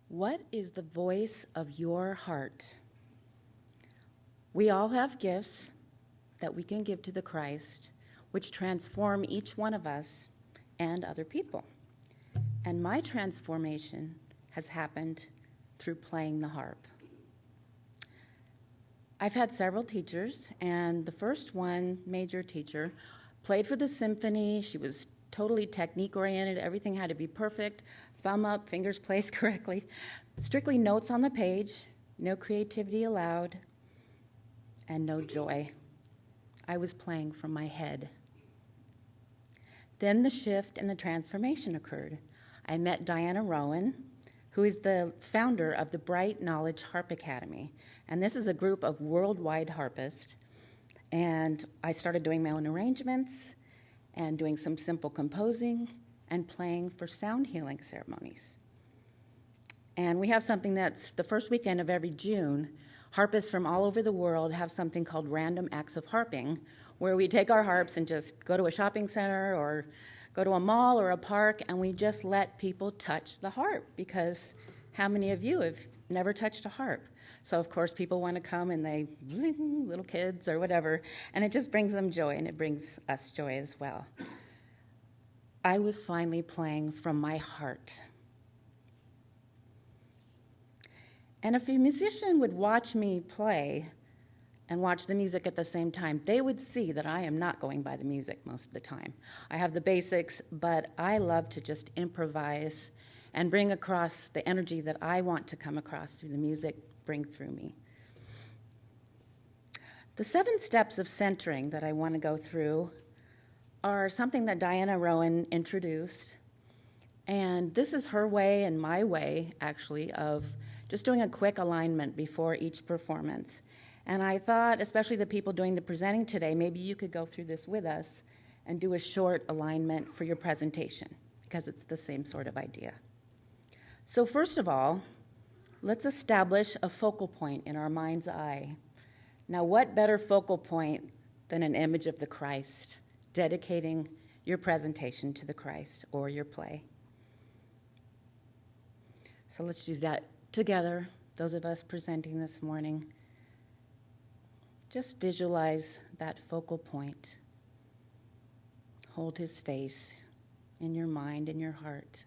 What is the voice of your heart? We all have gifts that we can give to the Christ, which transform each one of us and other people. And my transformation has happened through playing the harp. I've had several teachers, and the first one, major teacher, played for the symphony. She was totally technique-oriented. Everything had to be perfect. Thumb up, fingers placed correctly. Strictly notes on the page, no creativity allowed, and no joy. I was playing from my head. Then the shift and the transformation occurred. I met Diana Rowan, who is the founder of the Bright Knowledge Harp Academy. And this is a group of worldwide harpists. And I started doing my own arrangements and doing some simple composing and playing for sound healing ceremonies. And we have something that's the first weekend of every June. Harpists from all over the world have something called Random Acts of Harping, where we take our harps and just go to a shopping center or go to a mall or a park, and we just let people touch the harp, because how many of you have never touched a harp? So, of course, people want to come and they, little kids or whatever, and it just brings them joy, and it brings us joy as well. I was finally playing from my heart. And if a musician would watch me play and watch the music at the same time, they would see that I am not going by the music most of the time. I have the basics, but I love to just improvise and bring across the energy that I want to come across through the music, bring through me. The 7 steps of centering that I want to go through are something that Diana Rowan introduced, and this is her way and my way, actually, of just doing a quick alignment before each performance. And I thought, especially the people doing the presenting today, maybe you could go through this with us and do a short alignment for your presentation, because it's the same sort of idea. So first of all, let's establish a focal point in our mind's eye. Now, what better focal point than an image of the Christ, dedicating your presentation to the Christ or your play? So let's do that together, those of us presenting this morning. Just visualize that focal point. Hold his face in your mind and your heart.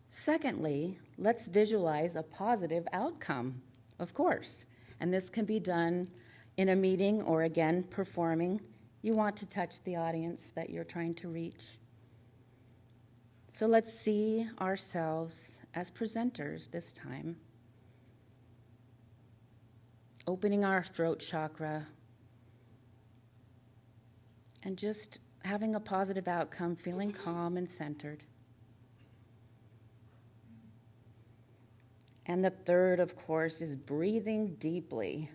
Secondly, let's visualize a positive outcome, of course. And this can be done in a meeting or, again, performing. You want to touch the audience that you're trying to reach. So let's see ourselves as presenters this time. Opening our throat chakra and just having a positive outcome, feeling calm and centered. And the third, of course, is breathing deeply.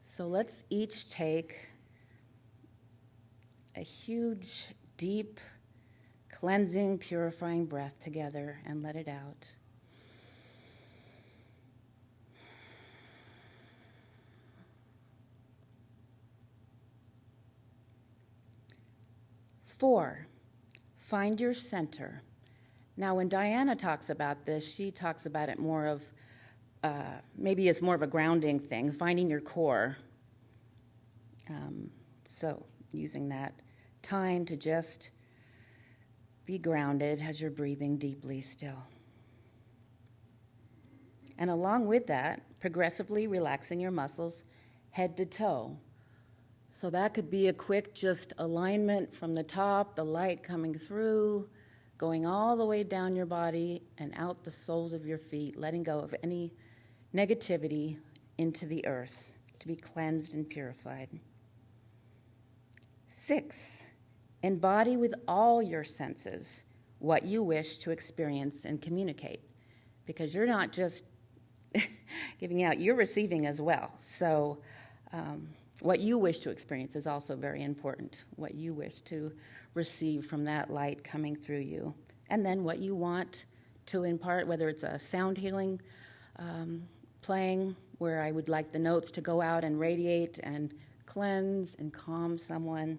So let's each take a huge, deep, cleansing, purifying breath together and let it out. Four, find your center. Now, when Diana talks about this, she talks about it more of, maybe it's more of a grounding thing, finding your core. So using that time to just be grounded as you're breathing deeply still. And along with that, progressively relaxing your muscles head to toe. So that could be a quick just alignment from the top, the light coming through, going all the way down your body and out the soles of your feet, letting go of any negativity into the earth to be cleansed and purified. 6, embody with all your senses what you wish to experience and communicate, because you're not just giving out, you're receiving as well. So what you wish to experience is also very important, what you wish to receive from that light coming through you. And then what you want to impart, whether it's a sound healing playing, where I would like the notes to go out and radiate and cleanse and calm someone,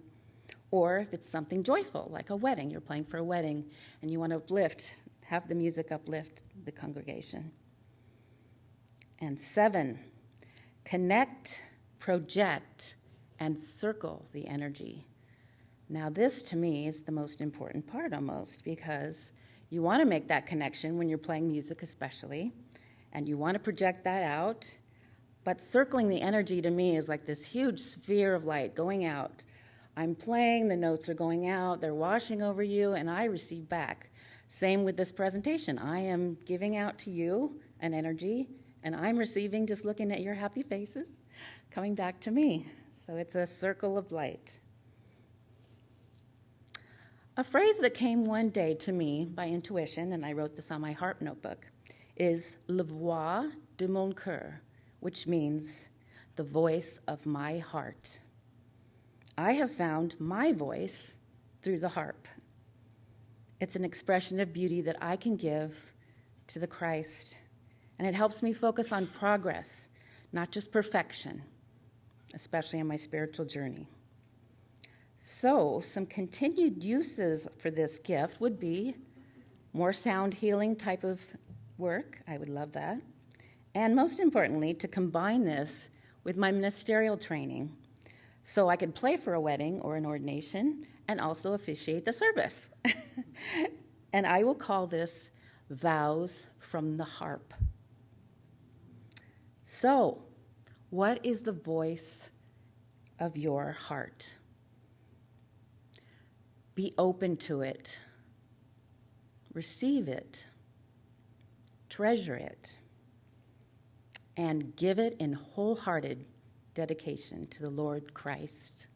Or if it's something joyful, like a wedding, you're playing for a wedding, and you want to uplift, have the music uplift the congregation. And 7, connect, project, and circle the energy. Now this, to me, is the most important part almost, because you want to make that connection when you're playing music especially, and you want to project that out, but circling the energy to me is like this huge sphere of light going out. I'm playing, the notes are going out, they're washing over you, and I receive back. Same with this presentation. I am giving out to you an energy, and I'm receiving just looking at your happy faces coming back to me. So it's a circle of light. A phrase that came one day to me by intuition, and I wrote this on my Harp notebook, is "La voix de mon cœur," which means the voice of my heart. I have found my voice through the harp. It's an expression of beauty that I can give to the Christ, and it helps me focus on progress, not just perfection, especially on my spiritual journey. So, some continued uses for this gift would be more sound healing type of work. I would love that. And most importantly, to combine this with my ministerial training so I could play for a wedding or an ordination and also officiate the service. And I will call this Vows from the Harp. So, what is the voice of your heart? Be open to it. Receive it. Treasure it. And give it in wholehearted dedication to the Lord Christ.